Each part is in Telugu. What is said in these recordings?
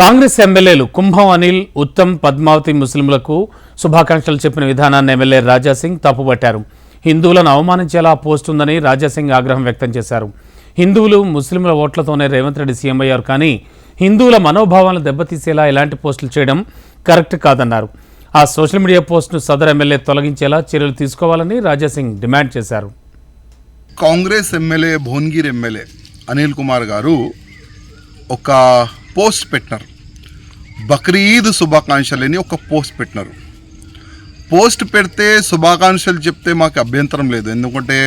కాంగ్రెస్ ఎమ్మెల్యేలు కుంభం అనిల్, ఉత్తమ్, పద్మావతి ముస్లింలకు శుభాకాంక్షలు చెప్పిన విధానాన్ని ఎమ్మెల్యే రాజాసింగ్ తప్పుపట్టారు. హిందువులను అవమానించేలా పోస్ట్ ఉందని రాజాసింగ్ ఆగ్రహం వ్యక్తం చేశారు. హిందువులు, ముస్లింల ఓట్లతోనే రేవంత్ రెడ్డి సీఎం అయ్యారు, కానీ హిందువుల మనోభావాలను దెబ్బతీసేలా ఇలాంటి పోస్టులు చేయడం కరెక్ట్ కాదన్నారు. ఆ సోషల్ మీడియా పోస్టును సదర్ ఎమ్మెల్యే తొలగించేలా చర్యలు తీసుకోవాలని రాజాసింగ్ డిమాండ్ చేశారు. కాంగ్రెస్ ఎమ్మెల్యే భువనగిరి ఎమ్మెల్యే అనిల్ కుమార్ గారు ఒక పోస్ట్ పెట్టినారు. బక్రీద్ శుభాకాంక్షలని ఒక పోస్ట్ పెట్టినారు. పోస్ట్ పెడితే శుభాకాంక్షలు చెప్తే మాకు అభ్యంతరం లేదు, ఎందుకంటే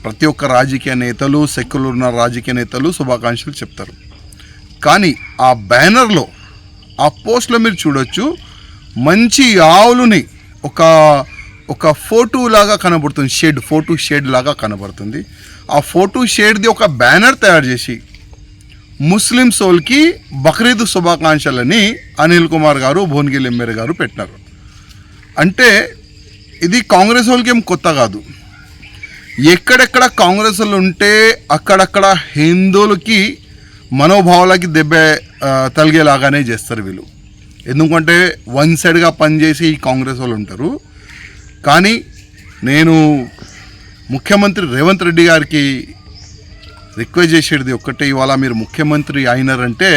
ప్రతి ఒక్క రాజకీయ నేతలు, సెక్యులర్ ఉన్న రాజకీయ నేతలు శుభాకాంక్షలు చెప్తారు. కానీ ఆ బ్యానర్లో, ఆ పోస్ట్లో మీరు చూడొచ్చు, మంచి ఆవులని ఒక ఫోటో లాగా కనబడుతుంది, ఫోటో షేడ్ లాగా కనబడుతుంది. ఆ ఫోటో షేడ్ది ఒక బ్యానర్ తయారు చేసి ముస్లిం సోల్కి బక్రీద్ శుభాకాంక్షలని అనిల్ కుమార్ గారు, భువనగిరి ఎమ్మెల్యే గారు పెట్టినారు. అంటే ఇది కాంగ్రెస్ వాళ్ళకి ఏం కొత్త కాదు. ఎక్కడెక్కడ కాంగ్రెస్ వాళ్ళు ఉంటే అక్కడక్కడ హిందువులకి మనోభావాలకి దెబ్బ తలిగేలాగానే చేస్తారు వీళ్ళు. ఎందుకంటే వన్ సైడ్గా పనిచేసి ఈ కాంగ్రెస్ వాళ్ళు ఉంటారు. కానీ నేను ముఖ్యమంత్రి రేవంత్ రెడ్డి గారికి రిక్వెస్ట్ చేసేది ఒక్కటే, ఇవాళ మీరు ముఖ్యమంత్రి అయినారంటే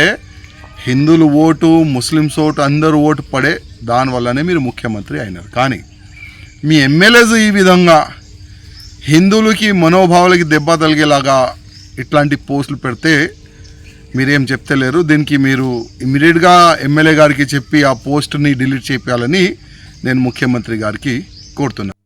హిందువులు ఓటు, ముస్లిమ్స్ ఓటు, అందరూ ఓటు పడే దానివల్లనే మీరు ముఖ్యమంత్రి అయినారు. కానీ మీ ఎమ్మెల్యేస్ ఈ విధంగా హిందువులకి మనోభావాలకి దెబ్బ తగిలేలాగా ఇట్లాంటి పోస్టులు పెడితే మీరేం చెప్తలేరు. దీనికి మీరు ఇమ్మీడియట్గా ఎమ్మెల్యే గారికి చెప్పి ఆ పోస్ట్ని డిలీట్ చేయాలని నేను ముఖ్యమంత్రి గారికి కోరుతున్నాను.